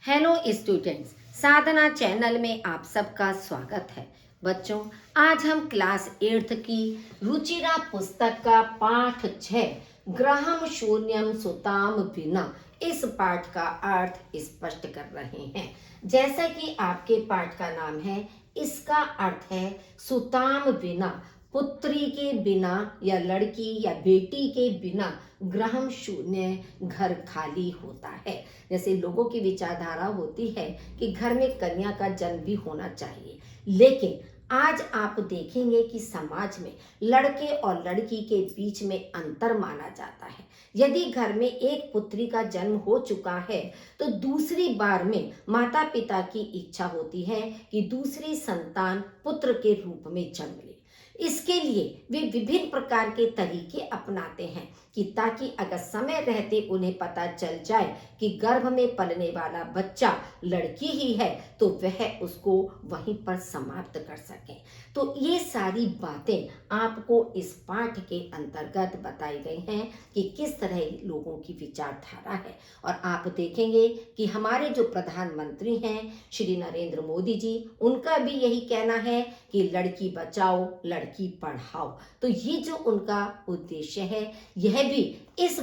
Hello students, साधना channel में आप सबका स्वागत है। बच्चों, आज हम क्लास 8th की रुचिरा पुस्तक का पाठ 6 ग्रहम शून्यम सुताम विना इस पाठ का अर्थ स्पष्ट कर रहे हैं। जैसा कि आपके पाठ का नाम है, इसका अर्थ है सुताम विना, पुत्री के बिना या लड़की या बेटी के बिना ग्रहम शून्य, घर खाली होता है। जैसे लोगों की विचारधारा होती है कि घर में कन्या का जन्म भी होना चाहिए, लेकिन आज आप देखेंगे कि समाज में लड़के और लड़की के बीच में अंतर माना जाता है। यदि घर में एक पुत्री का जन्म हो चुका है तो दूसरी बार में माता पिता की इच्छा होती है कि दूसरी संतान पुत्र के रूप में जन्म ले। इसके लिए वे विभिन्न प्रकार के तरीके अपनाते हैं कि ताकि अगर समय रहते उन्हें पता चल जाए कि गर्भ में पलने वाला बच्चा लड़की ही है तो वह उसको वहीं पर समाप्त कर सकें। तो ये सारी बातें आपको इस पाठ के अंतर्गत बताई गई हैं कि किस तरह लोगों की विचारधारा है। और आप देखेंगे कि हमारे जो प्रधानमंत्री हैं श्री नरेंद्र मोदी जी, उनका भी यही कहना है कि लड़की बचाओ लड़की पढ़ाओ। तो ये जो उनका उद्देश्य है, यह भी इस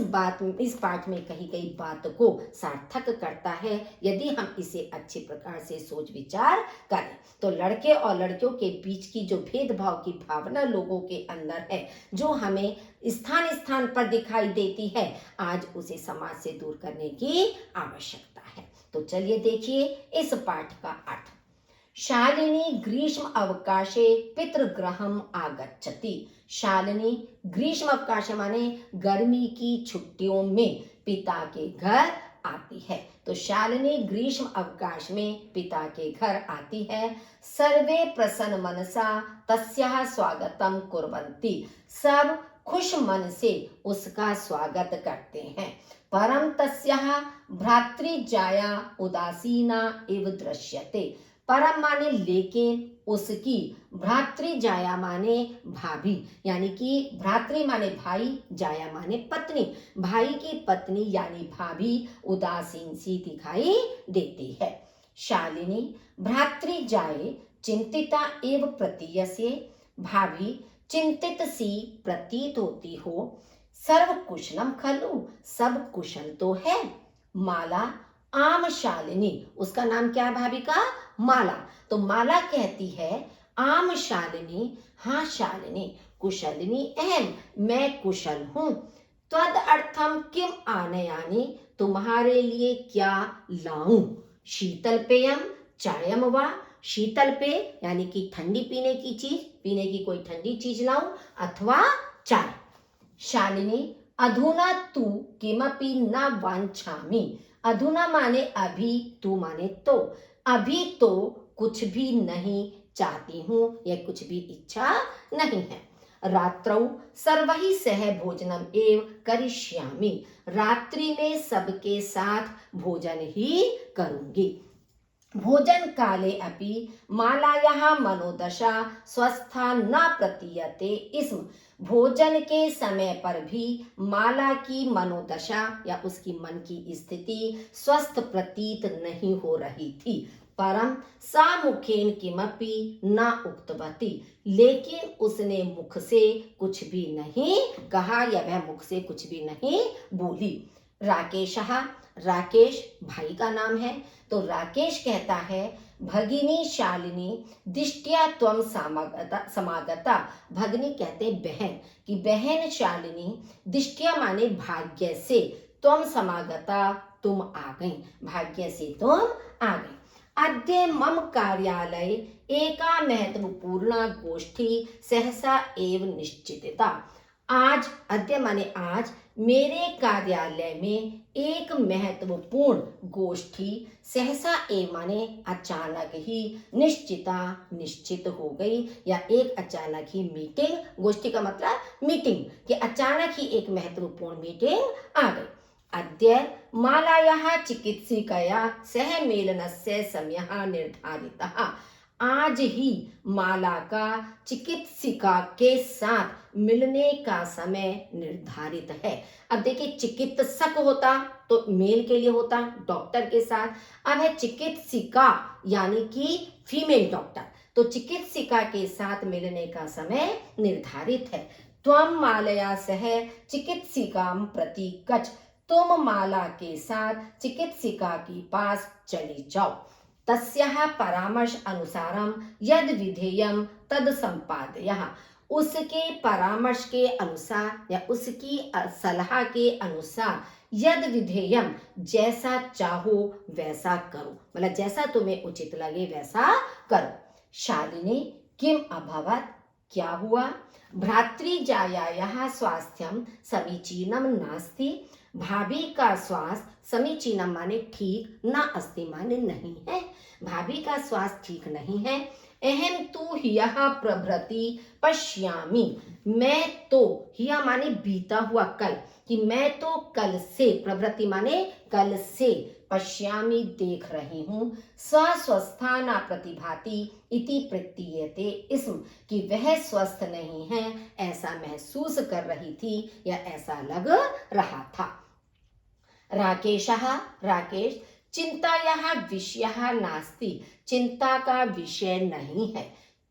पाठ में कही गई बात को सार्थक करता है यदि हम इसे अच्छे प्रकार से सोच विचार करें। तो लड़के और लड़कियों के बीच की जो भेदभाव की भावना लोगों के अंदर है, जो हमें स्थान स्थान पर दिखाई देती है, आज उसे समाज से दूर करने की आवश्यकता है। तो चलिए देखिए इस पाठ का अर्थ। शालिनी ग्रीष्म अवकाशे पितृगृहम आगच्छति। शालिनी ग्रीष्म अवकाश माने गर्मी की छुट्टियों में पिता के घर आती है। तो शालिनी ग्रीष्म अवकाश में पिता के घर आती है। सर्वे प्रसन्न मनसा तस्याः स्वागतम कुर्वन्ति। सब खुश मन से उसका स्वागत करते हैं। परम तस्याः भ्रातृजाया उदासीना इव दृश्यते। परम माने लेकिन, उसकी, भ्रातृजाया माने भाभी, यानी कि भ्रातृ माने भाई, जाया माने पत्नी, भाई की पत्नी यानी भाभी उदासीन सी दिखाई देती है। शालिनी भ्रातृजाये चिंतिता एव प्रतीयसे। भाभी चिंतित सी प्रतीत होती हो। सर्व कुशलम खलु, सब कुशल तो है। माला आम शालिनी, उसका नाम क्या है भाभी का? माला। तो माला कहती है आम शालिनी, हाँ शालिनी, कुशलिनी अहम, मैं कुशल हूं। त्वद अर्थम किम आनयानि, तुम्हारे लिए क्या लाऊं। शीतल पेयम चायम वा, शीतल पेय यानी कि ठंडी पीने की चीज, पीने की कोई ठंडी चीज लाऊं अथवा चाय। शालिनी अधुना तू किमपि न वांछामि। अधुना माने अभी, तू माने तो, अभी तो कुछ भी नहीं चाहती हूं या कुछ भी इच्छा नहीं है। रात्रौ सर्वैः सह भोजनम एव करिष्यामि। रात्रि में सबके साथ भोजन ही करूंगी। भोजन काले अपि मालायाः मनोदशा स्वस्था न प्रतीयते स्म। भोजन के समय पर भी माला की मनोदशा या उसकी मन की स्थिति स्वस्थ प्रतीत नहीं हो रही थी। परम सा मुखेन किमपि न उक्तवती, लेकिन उसने मुख से कुछ भी नहीं कहा या वह मुख से कुछ भी नहीं बोली। राकेशः, राकेश भाई का नाम है। तो राकेश कहता है भगिनी शालिनी दिष्ट्या त्वम समागता। भगिनी कहते बहन, कि बहन शालिनी, दिष्ट्या माने भाग्य से, त्वम समागता तुम आ गई, भाग्य से तुम आ गई। अद्य मम कार्यालय एका महत्वपूर्ण गोष्ठी सहसा एव निश्चिता। आज, अद्य माने आज, मेरे कार्यालय में एक महत्वपूर्ण गोष्ठी, सहसा एव माने अचानक ही, निश्चिता निश्चित हो गई या एक अचानक ही मीटिंग, गोष्ठी का मतलब मीटिंग, कि अचानक ही एक महत्वपूर्ण मीटिंग आ गई। अद्य मालायाः चिकित्सिकया सह मेलनस्य समयः निर्धारितः। आज ही माला का चिकित्सिका के साथ मिलने का समय निर्धारित है। अब देखिए, चिकित्सक होता तो मेल के लिए होता, डॉक्टर के साथ। अब है चिकित्सिका यानी कि फीमेल डॉक्टर, तो चिकित्सिका के साथ मिलने का समय निर्धारित है। त्वम मालया सह चिकित्सिकाम प्रति गच्छ, तुम माला के साथ चिकित्सिका के पास चली जाओ। तस्याः परामर्श अनुसारम यद विधेयम तद संपादयः, उसके परामर्श के अनुसार या उसकी सलाह के अनुसार यद विधेयम, जैसा चाहो वैसा करो, मतलब जैसा तुम्हें उचित लगे वैसा करो। शालिनी किम अभवत्, क्या हुआ? भ्रातृजायायाः स्वास्थ्यम समीचीनम नास्ति, भाभी का स्वास्थ्य समीचीनम माने ठीक, ना अस्ति माने नहीं है, भाभी का स्वास्थ्य ठीक नहीं है। अहम तु ह्यः प्रभृति पश्यामि, मैं तो, ह्यः माने बीता हुआ कल, कि मैं तो कल से, प्रभृति माने कल से, पश्यामि देख रही हूँ, स्वस्था न प्रतिभाति इति प्रतीयते इसम, कि वह स्वस्थ नहीं है ऐसा महसूस कर रही थी या ऐसा लग रहा था। राकेशः, राकेश, चिंतायाः विषयः नास्ति, चिंता का विषय नहीं है।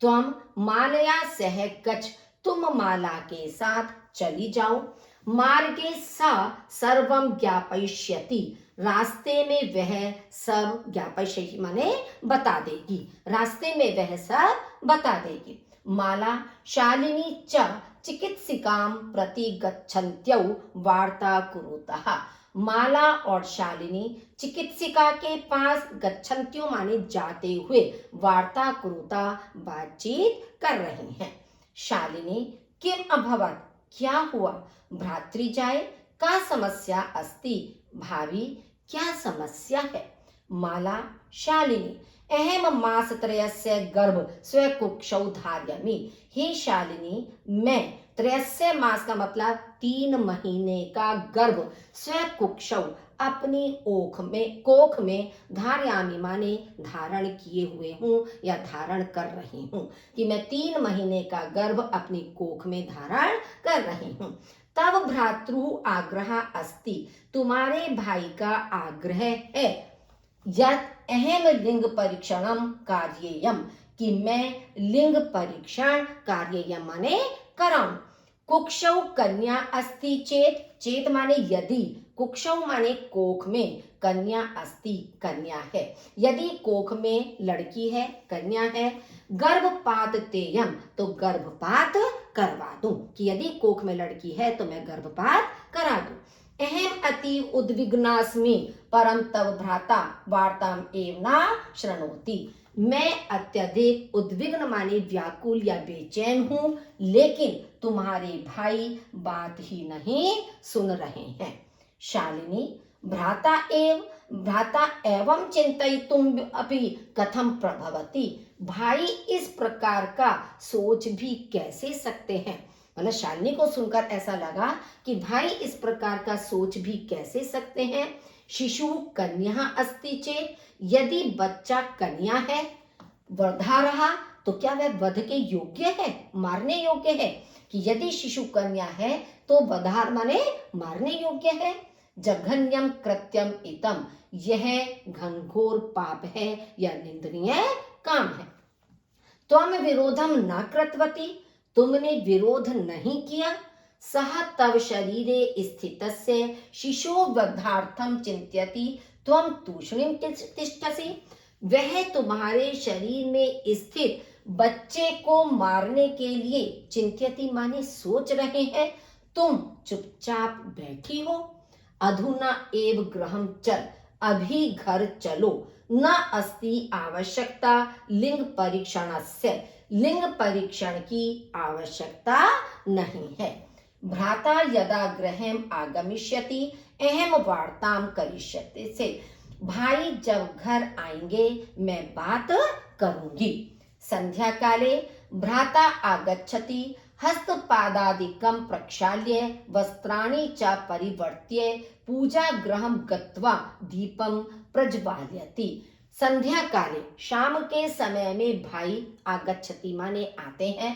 त्वम मालया सह गच्छ, तुम माला के साथ चली जाओ। मार्गे सा सर्वम ज्ञापयिष्यति, रास्ते में वह सब, ज्ञापयिष्यति माने बता देगी, रास्ते में वह सब बता देगी। माला शालिनी च चिकित्सिकाम प्रति गच्छन्त्यौ वार्ता कुरुतः, माला और शालिनी चिकित्सिका के पास गच्छन्त्यो माने जाते हुए, वार्ता कुरुता बातचीत कर रही हैं। शालिनी किम अभवत्, क्या हुआ? भ्रातृजाय का समस्या अस्ति, भाभी क्या समस्या है? माला शालिनी अहम मासत्रयस्य गर्भ स्वकुक्षौ धारयामि, हे शालिनी, मैं त्रयस्य मास का मतलब 3 महीने का गर्भ स्वकुक्षौ अपनी कोख में धारयामि माने धारण किए हुए हूँ या धारण कर रही हूँ, कि मैं 3 महीने का गर्भ अपनी कोख में धारण कर रही हूँ। तब भ्रातृ आग्रह अस्ति, तुम्हारे भाई का आग्रह है, यत् अहम लिंग परीक्षणम कार्येयम, कि मैं लिंग परीक्षण कार्येयम माने कराऊं। कुक्षौ कन्या अस्ति चेत, चेत माने यदि, कुक्षौ माने कोख में, कन्या अस्ति कन्या है, यदि कोख में लड़की है, कन्या है। गर्भपात तेयम, तो गर्भपात करवा दूं, कि यदि कोख में लड़की है तो मैं गर्भपात करा दूं। अहम अति उद्विग्नास्मि परम तव भ्राता वार्ताम एव न शृणोति, मैं अत्यधिक उद्विग्न माने व्याकुल या बेचैन हूं, लेकिन तुम्हारे भाई बात ही नहीं सुन रहे हैं। शालिनी भ्राता एवं चिंतयितुम अपि कथम प्रभवति, भाई इस प्रकार का सोच भी कैसे सकते हैं, मतलब शालिनी को सुनकर ऐसा लगा कि भाई इस प्रकार का सोच भी कैसे सकते हैं। शिशु कन्या अस्ति चेत, यदि बच्चा कन्या है, वर्धा रहा तो क्या वह वध के योग्य है, मारने योग्य है, कि यदि शिशु कन्या है तो वधार माने मारने योग्य है। जघन्यम कृत्यम इतम, यह घनघोर पाप है या निंदनीय काम है। त्वम विरोधम न कृतवती, तुमने विरोध नहीं किया। सह तव शरीरे स्थितस्य शिशो वधार्थम चिंत्यति त्वम तूष्णीम तिष्ठसि, वह तुम्हारे शरीर में स्थित बच्चे को मारने के लिए चिंत्यति माने सोच रहे हैं, तुम चुपचाप बैठी हो। अधुना एव गृहं चल, अभी घर चलो। न अस्ति आवश्यकता लिंग परीक्षणस्य, लिंग परीक्षण की आवश्यकता नहीं है। भ्राता यदा गृहं आगमिष्यति अहम वार्ताम करिष्यति से, भाई जब घर आएंगे मैं बात करूंगी। संध्या काले भ्राता आगच्छति, हस्तपादादिकं प्रक्षाल्य वस्त्राणि च परिवर्त्य पूजा गृहं गत्वा दीपं प्रज्वालयति। संध्या काले शाम के समय में भाई आगच्छति माने आते हैं।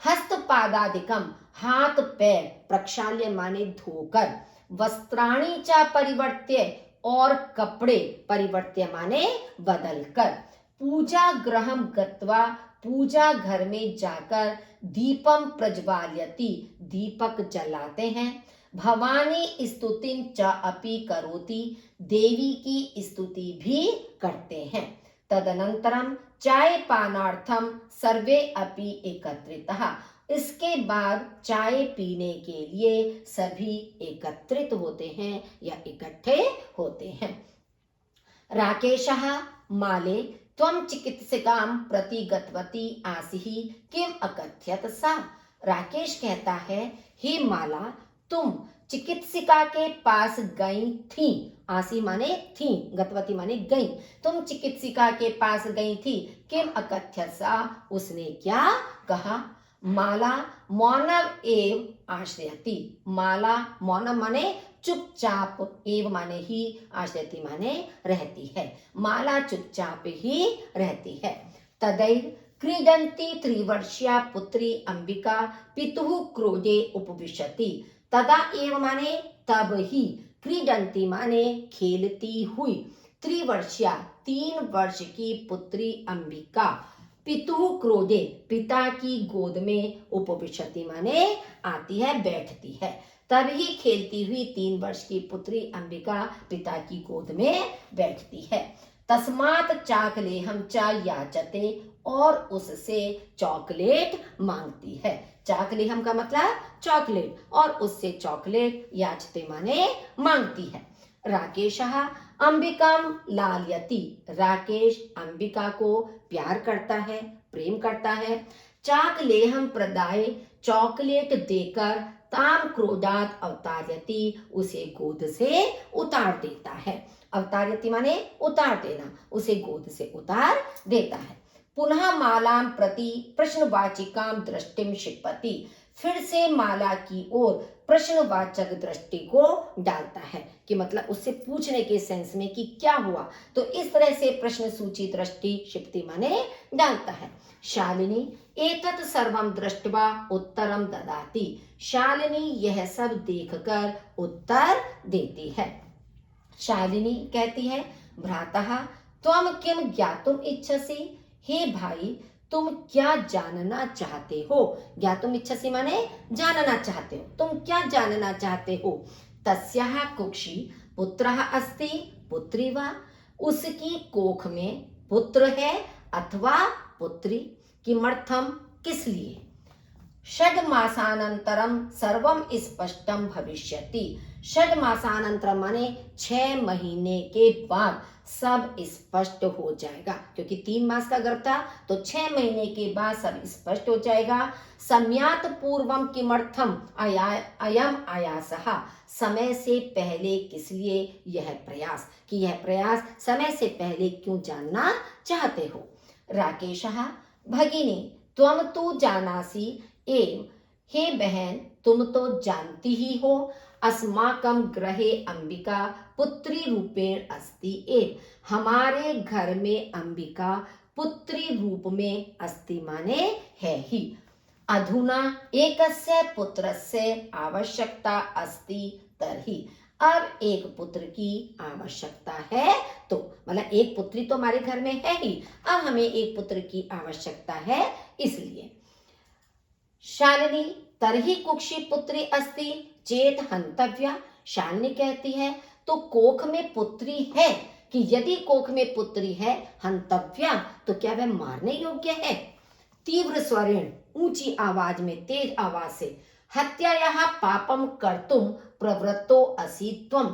हस्तपादादिकम हाथ पैर प्रक्षाल्य माने धोकर, वस्त्राणि च परिवर्त्य और कपड़े परिवर्त्य माने बदलकर, पूजा गृहम गत्वा पूजा घर में जाकर, दीपम प्रज्वाल्यति दीपक जलाते हैं, भवानी स्तुतिं च अपि करोति देवी की स्तुति भी करते हैं। तदनंतरम चाय पानार्थम सर्वे अपि एकत्रितः, इसके बाद चाय पीने के लिए सभी एकत्रित होते हैं या इकट्ठे होते हैं। राकेशः माले त्वं चिकित्सिकां प्रति गतवती आसीः किम अकथयत सा। राकेश कहता है, हे माला, तुम चिकित्सिका के पास गई थी। आसी माने थी, गतवती माने गई। तुम चिकित्सिका के पास गई थी, किम अकथ्य सा, उसने क्या कहा। माला मौनव एव आश्रयति। माला मौनव माने चुपचाप, एव माने ही, आश्रयति माने रहती है। माला चुपचाप ही रहती है। तदैव क्रीडन्ती त्रिवर्षीया पुत्री अंबिका पितुः क्रोधे उपविशति। तदा एव माने तब ही, क्रीडन्ती माने खेलती हुई, त्रिवर्षीया 3 वर्ष की पुत्री अंबिका, पितुः क्रोधे पिता की गोद में, उपविशति माने आती है, बैठती है। तभी खेलती हुई 3 वर्ष की पुत्री अंबिका पिता की गोद में बैठती है। तस्मात् चाकलेहम च याचते, और उससे चॉकलेट मांगती है। चाकलेहम का मतलब चॉकलेट, और उससे चॉकलेट याचते माने मांगती है। राकेशः अंबिकाम लालयति। राकेश अंबिका को प्यार करता है, प्रेम करता है। चाकलेहम प्रदाय, चॉकलेट देकर, ताम क्रोधात अवतार्यति, उसे गोद से उतार देता है। अवतार्यति माने उतार देना, उसे गोद से उतार देता है। पुनः मालाम प्रति प्रश्नवाचिकाम दृष्टिम क्षिपति, फिर से माला की ओर प्रश्नवाचक दृष्टि को डालता है, कि मतलब उससे पूछने के सेंस में कि क्या हुआ, तो इस तरह से प्रश्न सूची दृष्टि क्षिप्ति माने डालता है। शालिनी एतत् सर्वं दृष्ट्वा उत्तरम ददाति। शालिनी यह सब देखकर उत्तर देती है। शालिनी कहती है, भ्रातः त्वं किम ज्ञातुम इच्छसि। हे भाई, तुम क्या जानना चाहते हो। ज्ञातुम इच्छसि माने जानना चाहते हो, तुम क्या जानना चाहते हो। तस्याः कुक्षि पुत्रः अस्ति पुत्री वा, उसकी कोख में पुत्र है अथवा पुत्री। किमर्थम, किस लिए। षड्मासानंतरम सर्वम स्पष्टम भविष्यति। षड्मासानंतरम माने 6 महीने के बाद सब स्पष्ट हो जाएगा, क्योंकि 3 मास का गर्भ था, तो 6 महीने के बाद सब स्पष्ट हो जाएगा। सम्यात पूर्वम किमर्थम अयम आयासः, समय से पहले किस लिए यह प्रयास, कि यह प्रयास समय से पहले क्यों जानना चाहते हो। राकेशः भगिनी त्वम तो जानासि एव, हे बहन तुम तो जानती ही हो, अस्माकं गृहे अंबिका पुत्री रूपेण अस्ति एव, हमारे घर में अंबिका पुत्री रूप में अस्ति माने है ही। अधुना एकस्य पुत्रस्य आवश्यकता अस्ति तर्हि, अब एक पुत्र की आवश्यकता है, तो मतलब एक पुत्री तो हमारे घर में है ही, अब हमें एक पुत्र की आवश्यकता है, इसलिए। शालिनी तरहि कुक्षी पुत्री अस्ति चेत हंतव्या। शालिनी कहती है, तो कोख में पुत्री है, कि यदि कोख में पुत्री है हंतव्या, तो क्या वह मारने योग्य है। तीव्र स्वरेण, ऊंची आवाज में, तेज आवाज से, हत्यायाः पापम कर्तुम प्रवृत्तो असि त्वम,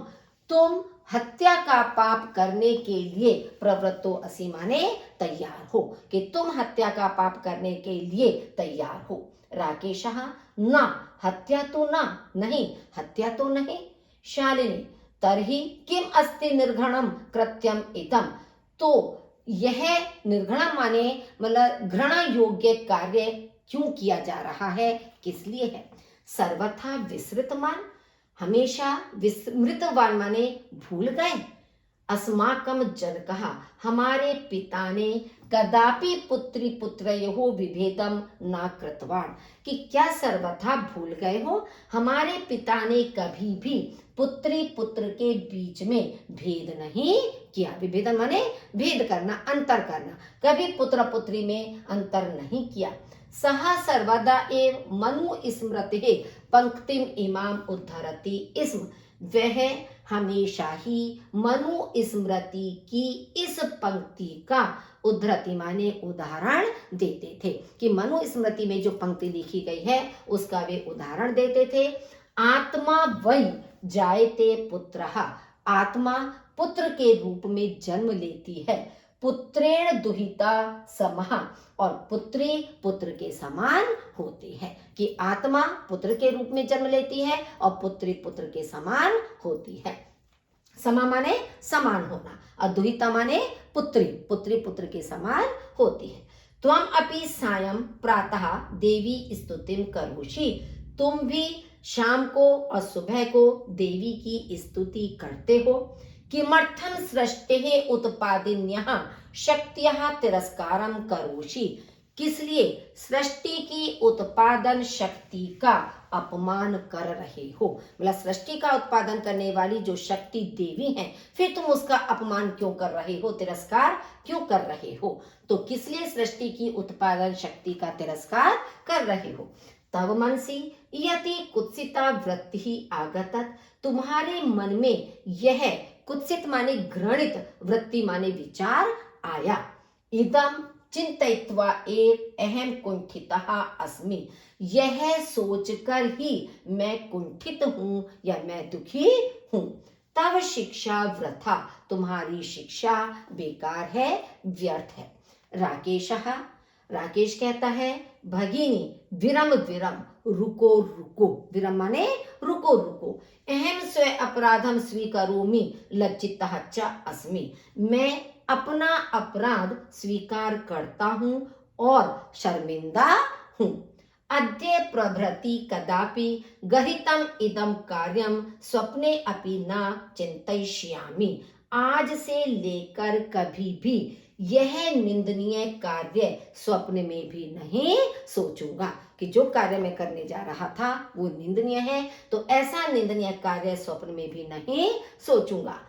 तुम हत्या का पाप करने के लिए प्रवृत्तो असि माने तैयार हो, कि तुम हत्या का पाप करने के लिए तैयार हो। राकेशः ना, हत्या तो ना, नहीं, हत्या तो नहीं। शालिनी तर्हि किम अस्ति निर्घणम कृत्यम इदम, तो यह निर्घणम माने मतलब घृणा योग्य कार्य क्यों किया जा रहा है, किस लिए है। सर्वथा विस्मृतमान, हमेशा विस्मृतवान माने भूल गए। अस्माकं जनकः, हमारे पिता ने कदापि पुत्री पुत्रयोः विभेदम न कृतवान, कि क्या सर्वथा भूल गए हो, हमारे पिता ने कभी भी पुत्री पुत्र के बीच में भेद नहीं किया। विभेदन माने भेद करना, अंतर करना, कभी पुत्र पुत्री में अंतर नहीं किया। सह सर्वदा एव मनु स्मृति पंक्तिम इमाम उद्धरति स्म, वह हमेशा ही मनु स्मृति की इस पंक्ति का उद्धृति माने उदाहरण देते थे, कि मनु स्मृति में जो पंक्ति लिखी गई है उसका वे उदाहरण देते थे। आत्मा वै जायते पुत्रः, आत्मा पुत्र के रूप में जन्म लेती है। पुत्रेण दुहिता समः, और पुत्री पुत्र के समान होती है, कि आत्मा पुत्र के रूप में जन्म लेती है और पुत्री पुत्र के समान होती है। समा माने समान होना, और दुहिता माने पुत्री, पुत्री पुत्र के समान होती है। त्वम अपि सायं प्रातः देवी स्तुतिम करोषि, तुम भी शाम को और सुबह को देवी की स्तुति करते हो। किमर्थम सृष्टेः उत्पादिन्यः शक्त्यः तिरस्कारं करोषि, किस लिए सृष्टि की उत्पादन शक्ति का अपमान कर रहे हो, मतलब सृष्टि का उत्पादन करने वाली जो शक्ति देवी है, फिर तुम उसका अपमान क्यों कर रहे हो, तिरस्कार क्यों कर रहे हो। तो किस लिए सृष्टि की उत्पादन शक्ति का तिरस्कार कर रहे हो। तव मनसि यति कुत्सिता वृत्ति आगतत, तुम्हारे मन में यह कुत्सित माने घृणित, वृत्ति माने विचार आया। इदम चिंतयित्वा एव अहम कुंठितः अस्मि, यह सोचकर ही मैं कुंठित हूं या मैं दुखी हूं। तब शिक्षा वृथा, तुम्हारी शिक्षा बेकार है, व्यर्थ है। राकेशः, राकेश कहता है, भगिनी विरम विरम, रुको रुको, विरम माने रुको रुको। अहम स्व अपराधम स्वीकरोमि लज्जितः च अस्मि, मैं अपना अपराध स्वीकार करता हूं और शर्मिंदा हूं। अद्य प्रभृति कदापि गहितम इदम कार्यम स्वप्ने अपि न चिंतयिष्यामि, आज से लेकर कभी भी यह निंदनीय कार्य स्वप्न में भी नहीं सोचूंगा, कि जो कार्य मैं करने जा रहा था वो निंदनीय है, तो ऐसा निंदनीय कार्य स्वप्न में भी नहीं सोचूंगा।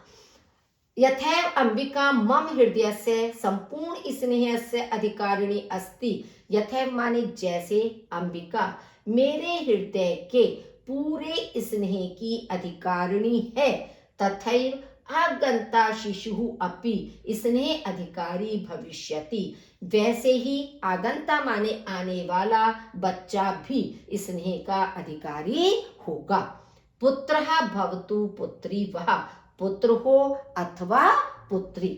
यथैव अंबिका मम हृदयस्य संपूर्ण स्नेहस्य अधिकारिणी अस्ति, यथैव माने जैसे अंबिका मेरे हृदय के पूरे स्नेह की अधिकारिणी है, तथैव आगंता शिशु अपि स्नेह अधिकारी भविष्यति, वैसे ही आगंता माने आने वाला बच्चा भी स्नेह का अधिकारी होगा। पुत्रः भवतु पुत्री वः, पुत्र हो अथवा पुत्री।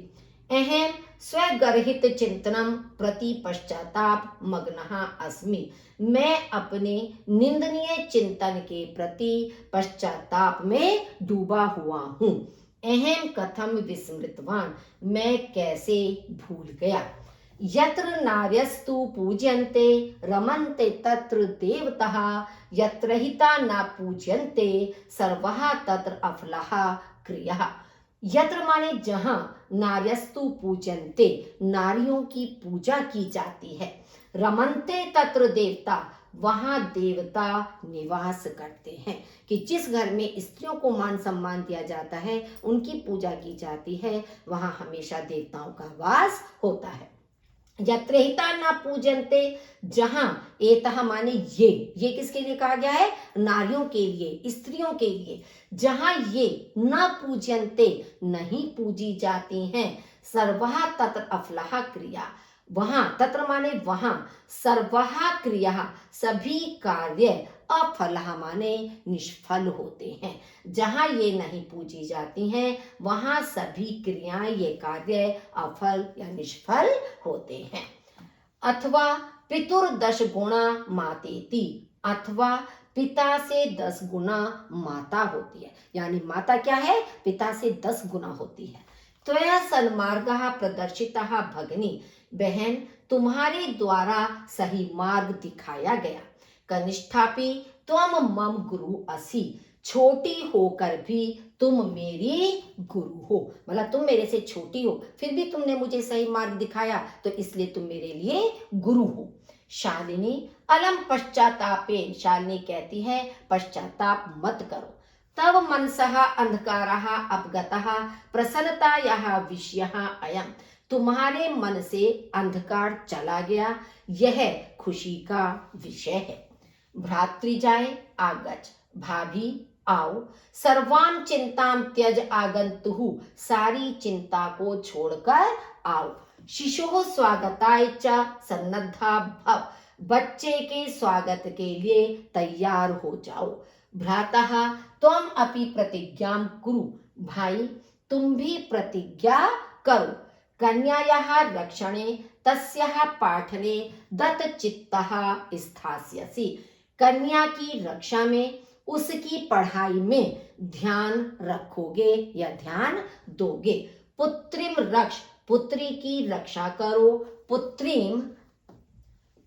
अहम स्वगर्हित चिंतनम प्रति पश्चाताप मग्नः अस्मि, मैं अपने निंदनीय चिंतन के प्रति पश्चाताप में डूबा हुआ हूँ। अहम कथम विस्मृतवान, मैं कैसे भूल गया। यत्र नार्यस्तु पूज्यन्ते रमन्ते तत्र देवतः, यत्र हिता न पूज्यन्ते सर्वः तत्र अफलः क्रिया। यत्र माने जहां, नार्यस्तु पूजन्ते, नारियों की पूजा की जाती है, रमन्ते तत्र देवता, वहां देवता निवास करते हैं, कि जिस घर में स्त्रियों को मान सम्मान दिया जाता है, उनकी पूजा की जाती है, वहां हमेशा देवताओं का वास होता है। यत्र हिता न पूजन्ते, जहां एतः माने ये किसके लिए कहा गया है, नारियों के लिए, स्त्रियों के लिए, जहां ये न पूजन्ते नहीं पूजी जाती हैं, सर्वः तत्र अफलः क्रिया, वहां तत्र माने वहां, सर्वः क्रिया सभी कार्य, अफलः माने निष्फल होते हैं, जहां ये नहीं पूजी जाती हैं वहां सभी क्रियाएं, ये कार्य अफल या निष्फल होते हैं। अथवा पितुर्दश गुणा मातेति, अथवा पिता से 10 गुना माता होती है, यानी माता क्या है, पिता से 10 गुना होती है। त्वया सन्मार्गः प्रदर्शितः भगिनी, बहन तुम्हारे द्वारा सही मार्ग दिखाया गया। कनिष्ठापि त्वम मम गुरु असि, छोटी होकर भी तुम मेरी गुरु हो, मतलब तुम मेरे से छोटी हो फिर भी तुमने मुझे सही मार्ग दिखाया, तो इसलिए तुम मेरे लिए गुरु हो। शालिनी अलम पश्चातापेन, शालिनी कहती है पश्चाताप मत करो। तब मनसः अंधकारः अपगतः प्रसन्नतायाः विषयः अयम्, तुम्हारे मन से अंधकार चला गया, यह खुशी का विषय है। भ्रातृजाए आगच्छ, भाभी आओ। सर्वाम चिंताम त्यज आगंतुः, सारी चिंता को छोड़कर आओ। शिशुः स्वागताय च सन्नद्धा भव, बच्चे के स्वागत के लिए तैयार हो जाओ। भ्रातः त्वम अपि प्रतिज्ञां कुरु, भाई तुम भी प्रतिज्ञा करो। कन्यायाः रक्षणे तस्याः पाठने दत्तचित्तः स्थास्यसि, कन्या की रक्षा में उसकी पढ़ाई में ध्यान रखोगे या ध्यान दोगे। पुत्रीम रक्ष, पुत्री की रक्षा करो। पुत्रीम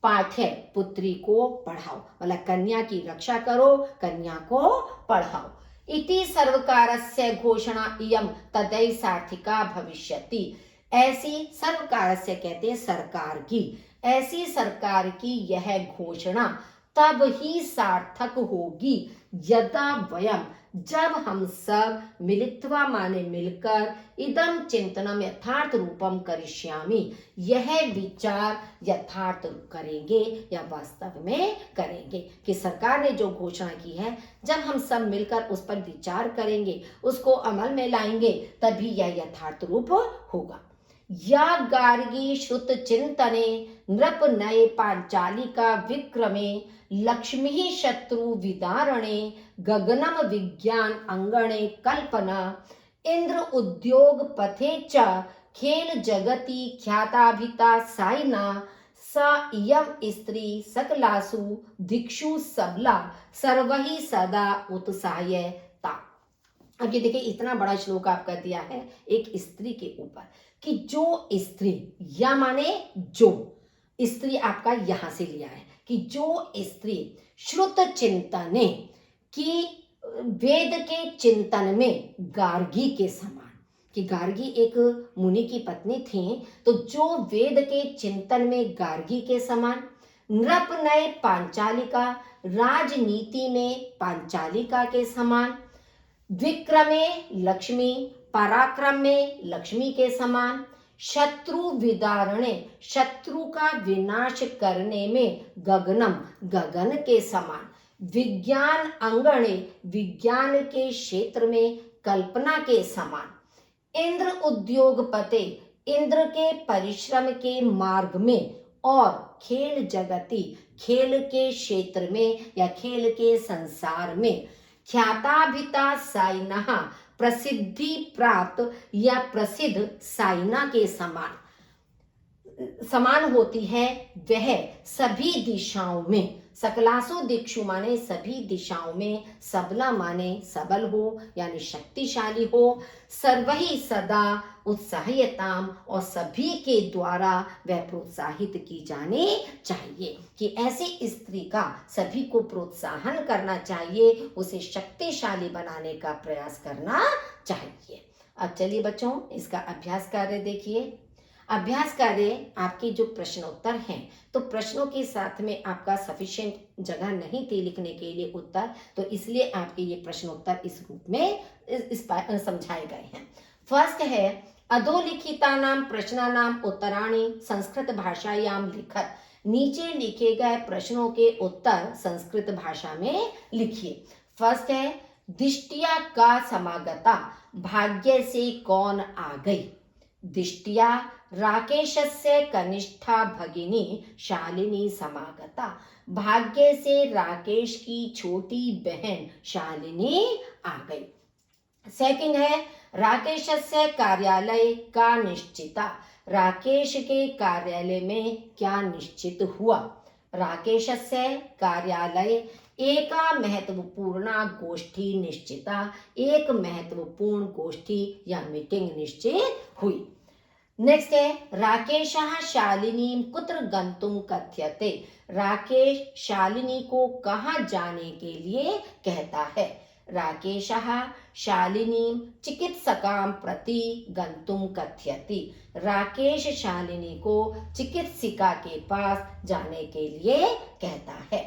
पाठ है, पुत्री को पढ़ाओ, मतलब कन्या की रक्षा करो, कन्या को पढ़ाओ। इति सर्वकारस्य घोषणा इयं तदैव सार्थिका भविष्यति, ऐसी सर्वकारस्य कहते हैं सरकार की, ऐसी सरकार की यह घोषणा तब ही सार्थक होगी यदा वयम, जब हम सब मिलित्वा माने मिलकर इदम चिंतनम यथार्थ रूपम करिष्यामि, यह विचार यथार्थ करेंगे या वास्तव में करेंगे। कि सरकार ने जो घोषणा की है, जब हम सब मिलकर उस पर विचार करेंगे, उसको अमल में लाएंगे, तभी यह यथार्थ रूप होगा। या गार्गी श्रुत चिंतने नृप नये पांचालिका विक्रमे, लक्ष्मी शत्रु विदारणे गगनम विज्ञान अंगणे कल्पना, इंद्र उद्योग पथे च खेल जगति ख्याताभिता साइना, स इयं स्त्री सकलासु दिक्षु सबला सर्वहि सदा उत्साह्यता। अब ये देखिए, इतना बड़ा श्लोक आपका दिया है एक स्त्री के ऊपर, कि जो स्त्री, या माने जो स्त्री, आपका यहां से लिया है कि जो स्त्री श्रुत चिंतने, की वेद के चिंतन में गार्गी के समान, कि गार्गी एक मुनि की पत्नी थी, तो जो वेद के चिंतन में गार्गी के समान, नृप नये पांचालिका, राजनीति में पांचालिका के समान, विक्रमे लक्ष्मी, पराक्रम में लक्ष्मी के समान, शत्रु विदारणे, शत्रु का विनाश करने में गगनम, गगन के समान, विज्ञान अंगणे, विज्ञान के क्षेत्र में कल्पना के समान, इंद्र उद्योगपते, इंद्र के परिश्रम के मार्ग में, और खेल जगति, खेल के क्षेत्र में या खेल के संसार में, ख्याताभिता साइना, प्रसिद्धि प्राप्त या प्रसिद्ध साइना के समान समान होती है, वह सभी दिशाओं में, सकलासु दिक्षु माने सभी दिशाओं में, सबला माने सबल हो यानी शक्तिशाली हो, सर्वहि सदा उत्साह्यताम, और सभी के द्वारा वह प्रोत्साहित की जानी चाहिए। कि ऐसी स्त्री का सभी को प्रोत्साहन करना चाहिए, उसे शक्तिशाली बनाने का प्रयास करना चाहिए। अब चलिए बच्चों, इसका अभ्यास कार्य देखिए। अभ्यास कार्य आपके जो प्रश्नोत्तर हैं, तो प्रश्नों के साथ में आपका सफिशिएंट जगह नहीं थी लिखने के लिए उत्तर, तो इसलिए आपके ये प्रश्नोत्तर इस रूप में समझाए गए हैं। फर्स्ट है, अधोलिखितानां प्रश्नानां उत्तराणि संस्कृत भाषायां लिखत, नीचे लिखे गए प्रश्नों के उत्तर संस्कृत भाषा में लिखिए। फर्स्ट है, दिष्टिया का समागता, भाग्य से कौन आ गई। दिष्टिया राकेशस्य कनिष्ठा भगिनी शालिनी समागता, भाग्य से राकेश की छोटी बहन शालिनी आ गई। सेकंड है, राकेशस्य कार्यालय का निश्चिता, राकेश के कार्यालय में क्या निश्चित हुआ। राकेशस्य कार्यालय एका महत्वपूर्ण गोष्ठी निश्चिता, एक महत्वपूर्ण गोष्ठी या मीटिंग निश्चित हुई। नेक्स्ट है, राकेशः शालिनीं कुत्र गंतुम कथ्यते, राकेश शालिनी को कहाँ जाने के लिए कहता है। राकेशः शालिनीं चिकित्सकां प्रति गंतुम कथयति। राकेश शालिनी को चिकित्सिका के पास जाने के लिए कहता है।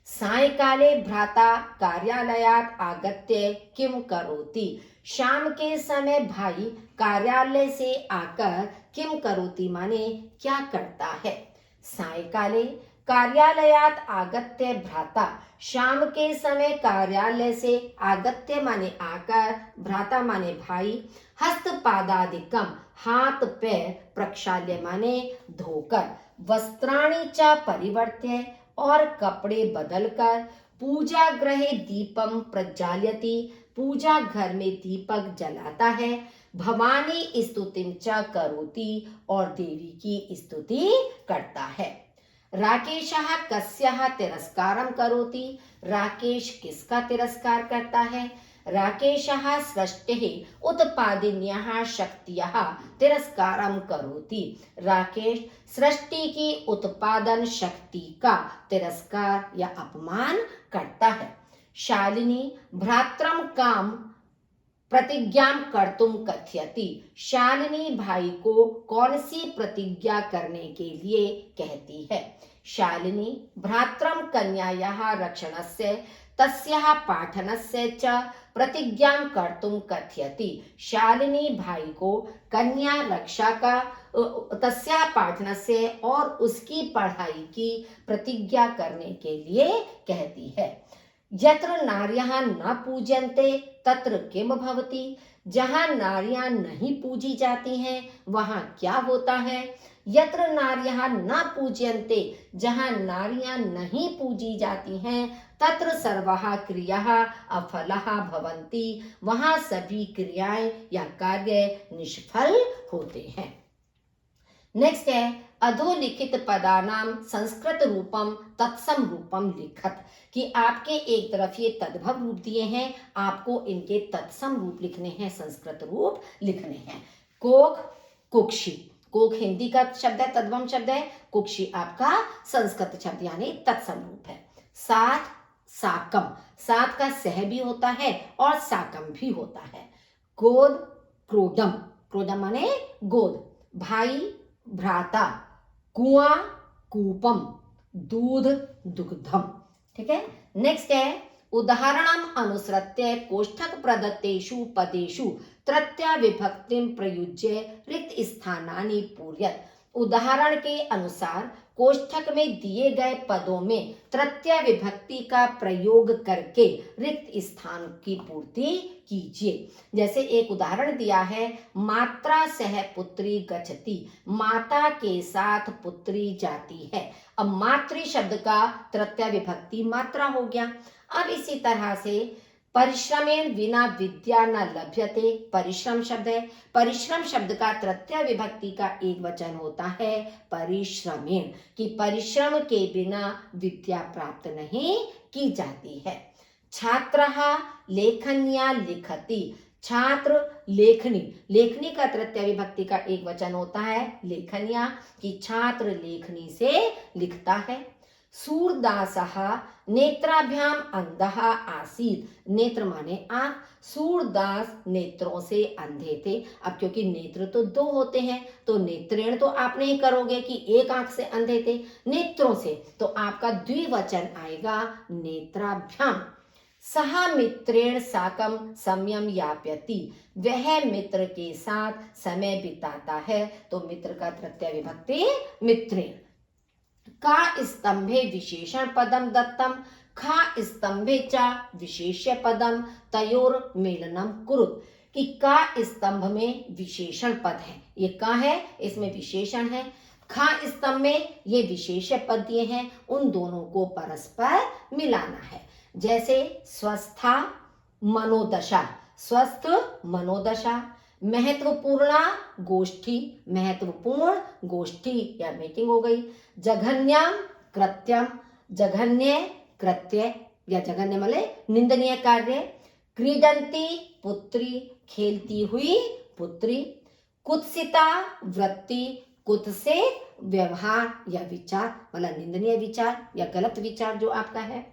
सायंकाले भ्राता कार्यालयात् आगत्य किम करोति। शाम के समय भाई कार्यालय से आकर किम करोति माने क्या करता है। सायंकाले कार्यालयात आगत्य भ्राता, शाम के समय कार्यालय से आगत्य माने आकर, भ्राता माने भाई, हस्तपादादिकम हाथ पैर, प्रक्षाल्य माने धोकर, वस्त्राणि च परिवर्त्य और कपड़े बदलकर, पूजा गृहे दीपम प्रज्वाल्यति, पूजा घर में दीपक जलाता है, भवानी स्तुतिं च करोति और देवी की स्तुति करता है। राकेशः कस्याः तिरस्कारं करोति। राकेश किसका तिरस्कार करता है। राकेशः सृष्टेः उत्पादिन्याः शक्तियाः तिरस्कारं करोति। राकेश सृष्टि की उत्पादन शक्ति का तिरस्कार या अपमान करता है। शालिनी भ्रात्रं काम प्रतिज्ञा कर्तुम कथयति। शालिनी भाई को कौन सी प्रतिज्ञा करने के लिए कहती है। शालिनी भ्रात्रं कन्यायाः रक्षणस्य तस्याः पाठनस्य च प्रतिज्ञा कर्तुम कथयति। शालिनी भाई को कन्या रक्षा का तस्याः पाठनस्य और उसकी पढ़ाई की प्रतिज्ञा करने के लिए कहती है। यत्र नार्यः न पूज्यन्ते तत्र किम भवति। जहाँ नारियां नहीं पूजी जाती हैं वहाँ क्या होता है। यत्र नार्यः न पूज्यन्ते, जहाँ नारियां नहीं पूजी जाती हैं, तत्र सर्वाः क्रियाः अफलाः भवन्ति, वहाँ सभी क्रियाएं या कार्य निष्फल होते हैं। नेक्स्ट है अधोलिखित पदानाम संस्कृत रूपम तत्सम रूपम लिखत, कि आपके एक तरफ ये तद्भव रूप दिए हैं, आपको इनके तत्सम रूप लिखने हैं, संस्कृत रूप लिखने हैं। कोक कुक्षी, कोक हिंदी का शब्द है, तद्भव शब्द है, कुक्षी आपका संस्कृत शब्द यानी तत्सम रूप है। साथ साकम, साथ का सह भी होता है और साकम भी होता है। गोद क्रोडम, क्रोडम माने गोद, भाई भ्राता, कुआं कूपम, दूध दुग्धम। ठीक है। नेक्स्ट है उदाहरणम अनुसृत्य कोष्ठक प्रदत्तेषु पदेषु तृतीया विभक्तिम प्रयुज्य रिक्त स्थानानि पूरयत। उदाहरण के अनुसार कोष्ठक में दिए गए पदों में तृतीया विभक्ति का प्रयोग करके रिक्त स्थान की पूर्ति कीजिए। जैसे एक उदाहरण दिया है, मात्रा सह पुत्री गच्छति, माता के साथ पुत्री जाती है। अब मातृ शब्द का तृतीया विभक्ति मात्रा हो गया। अब इसी तरह से परिश्रमेण विना विद्या न लभ्यते, परिश्रम शब्द है, परिश्रम शब्द का तृतीया विभक्ति का एक वचन होता है परिश्रमेण, कि परिश्रम के बिना विद्या प्राप्त नहीं की जाती है। छात्रः लेखन्या लिखति, छात्र लेखनी, लेखनी का तृतीया विभक्ति का एक वचन होता है लेखन्या, कि छात्र लेखनी से लिखता है। सूरदासः नेत्राभ्याम अंधः आसीत्, नेत्र माने आंख, सूरदास नेत्रों से अंधे थे। अब क्योंकि नेत्र तो दो होते हैं तो नेत्रेण तो आप नहीं करोगे कि एक आंख से अंधे थे, नेत्रों से, तो आपका द्विवचन आएगा नेत्राभ्याम। सह मित्रेण साकम समयम याप्यति, वह मित्र के साथ समय बिताता है, तो मित्र का तृतीया विभक्ति मित्रेण। का स्तंभे विशेषण पदम दत्तम, खा स्तंभे च विशेष्य पदम तयोर मेलनम कुरुत, कि का स्तंभ में विशेषण पद है, ये का है, इसमें विशेषण है। खा स्तंभ में ये विशेष्य पद दिए हैं, उन दोनों को परस्पर मिलाना है। जैसे स्वस्था मनोदशा, स्वस्थ मनोदशा, महत्वपूर्ण गोष्ठी, महत्वपूर्ण गोष्ठी या मीटिंग हो गई। जघन्यम कृत्यम, जघन्य कृत्य या जघन्य मले निंदनीय कार्य। क्रीडंती पुत्री, खेलती हुई पुत्री। कुत्सिता वृत्ति, कुत्सित व्यवहार या विचार मतलब निंदनीय विचार या गलत विचार जो आपका है।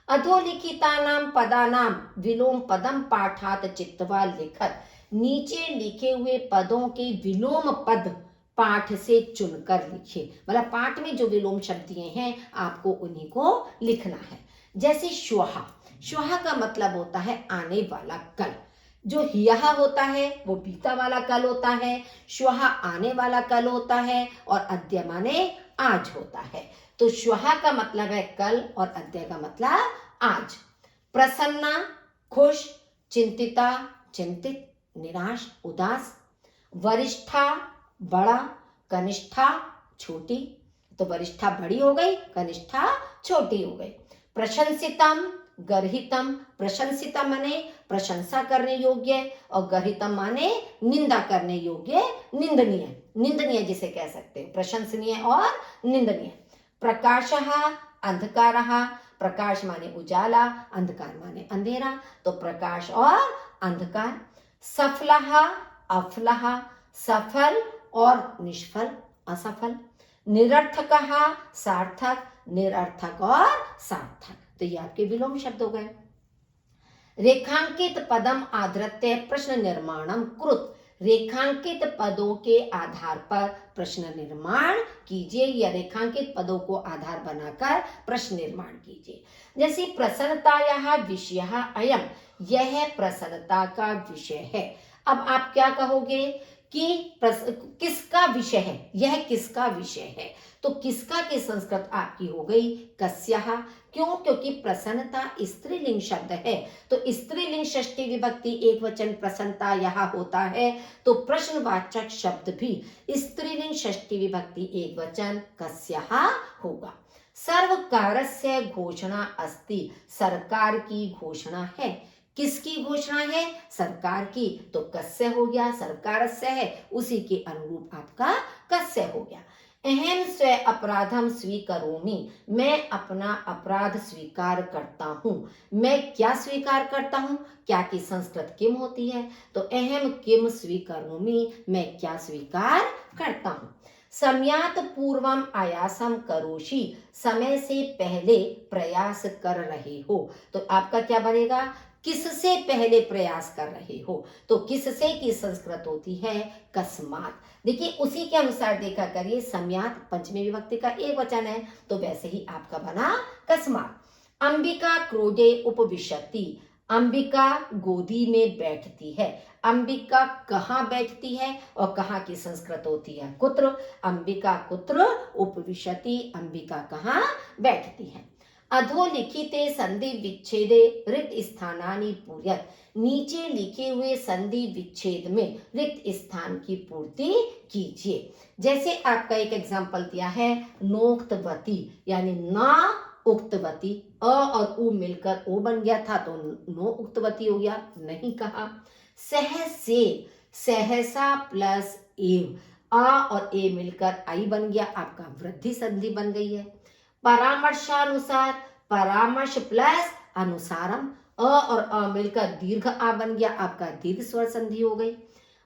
अधोलिखितानां पदानां विलोम पदम पाठात चित्वा लिखत। नीचे लिखे हुए पदों के विलोम पद पाठ से चुनकर लिखिए। मतलब पाठ में जो विलोम शब्द दिए हैं आपको उन्हीं को लिखना है। जैसे श्वः, श्वः का मतलब होता है आने वाला कल। जो ह्यः होता है वो बीता वाला कल होता है, श्वः आने वाला कल होता है और अद्य माने आज होता है। तो श्वः का मतलब है कल और अद्य का मतलब आज। प्रसन्ना खुश, चिंतिता चिंतित, निराश उदास। वरिष्ठा बड़ा, कनिष्ठा छोटी। तो वरिष्ठा बड़ी हो गई, कनिष्ठा छोटी हो गई। प्रशंसितम गर्हितम, प्रशंसिता माने प्रशंसा करने योग्य और गर्हितम माने निंदा करने योग्य, निंदनीय, निंदनीय जिसे कह सकते हैं, प्रशंसनीय और निंदनीय। प्रकाशः अंधकारः, प्रकाश माने उजाला, अंधकार माने अंधेरा, तो प्रकाश और अंधकार। सफलः अफलः, सफल और निष्फल, असफल। निरर्थकः सार्थक, निरर्थक और सार्थक। तो ये आपके विलोम शब्द हो गए। रेखांकित पदम आधृत्य प्रश्न निर्माणम कुरुत, रेखांकित पदों के आधार पर प्रश्न निर्माण कीजिए या रेखांकित पदों को आधार बनाकर प्रश्न निर्माण कीजिए। जैसे प्रसन्नतायाः विषयः अयम, यह प्रसन्नता का विषय है। अब आप क्या कहोगे कि किसका विषय है, यह किसका विषय है। तो किसका की संस्कृत आपकी हो गई कस्यः। क्यों? क्योंकि प्रसन्नता स्त्रीलिंग शब्द है, तो स्त्रीलिंग षष्ठी विभक्ति एक वचन प्रसन्नता यहाँ होता है, तो प्रश्नवाचक शब्द भी स्त्रीलिंग षष्ठी विभक्ति एक वचन कस्यः होगा। सर्वकारस्य घोषणा अस्ति, सरकार की घोषणा है। किसकी घोषणा है? सरकार की, तो कस्य हो गया, सरकारस्य है, उसी के अनुरूप आपका कस्य हो गया। अहम स्व अपराधम स्वीकरोमि, मैं अपना अपराध स्वीकार करता हूँ। मैं क्या स्वीकार करता हूँ? क्या की संस्कृत किम होती है, तो अहम किम स्वीकरोमि, मैं क्या स्वीकार करता हूँ। समयात पूर्वम आयासम करोषि, समय से पहले प्रयास कर रहे हो, तो आपका क्या बनेगा? किससे पहले प्रयास कर रहे हो, तो किससे की संस्कृत होती है कस्मात। देखिए उसी के अनुसार देखा करिए, सम्यात पंचमी विभक्ति का एक वचन है, तो वैसे ही आपका बना कस्मात। अंबिका क्रोधे उपविशति, अंबिका गोदी में बैठती है। अंबिका कहाँ बैठती है और कहाँ की संस्कृत होती है कुत्र, अंबिका कुत्र उपविशति, अंबिका कहाँ बैठती है। अधोलिखिते संधि विच्छेदे रिक्त स्थानानि पूर्यत, नीचे लिखे हुए संधि विच्छेद में रिक्त स्थान की पूर्ति कीजिए। जैसे आपका एक एग्जांपल दिया है नोक्तवती, यानी ना उक्तवती, अ और उ मिलकर ओ बन गया था तो नो उक्तवती हो गया, नहीं कहा। सहसे, सहसा प्लस एव, आ और ए मिलकर आई बन गया, आपका वृद्धि संधि बन गई है। परामर्शानुसार, परामर्श प्लस अनुसारम, अ और अ मिलकर दीर्घ आ बन गया, आपका दीर्घ स्वर संधि हो गई।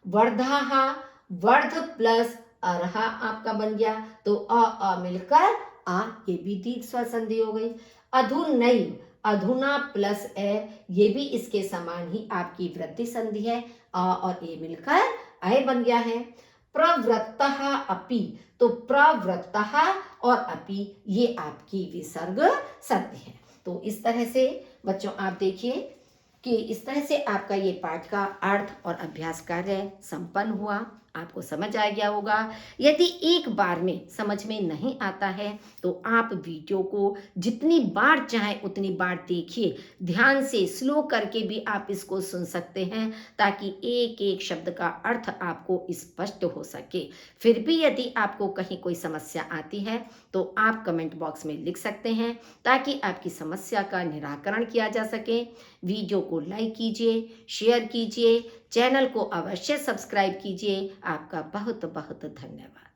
वर्धाहा, वर्ध प्लस अर्हा आपका बन गया, तो अ मिलकर आ, ये भी दीर्घ स्वर संधि हो गई। अधुनैव, अधुना प्लस ए, ये भी इसके समान ही आपकी वृद्धि संधि है, अ और ए मिलकर अय बन गया है। प्रवृत्तः अपि, तो प्रवृत्तः और अपि ये आपकी विसर्ग संधि है। तो इस तरह से बच्चों आप देखिए कि इस तरह से आपका ये पाठ का अर्थ और अभ्यास कार्य संपन्न हुआ, आपको समझ आ गया होगा। यदि एक बार में समझ में नहीं आता है तो आप वीडियो को जितनी बार चाहें उतनी बार देखिए, ध्यान से स्लो करके भी आप इसको सुन सकते हैं ताकि एक एक शब्द का अर्थ आपको स्पष्ट हो सके। फिर भी यदि आपको कहीं कोई समस्या आती है तो आप कमेंट बॉक्स में लिख सकते हैं ताकि आपकी समस्या का निराकरण किया जा सके। वीडियो को लाइक कीजिए, शेयर कीजिए, चैनल को अवश्य सब्सक्राइब कीजिए। आपका बहुत बहुत धन्यवाद।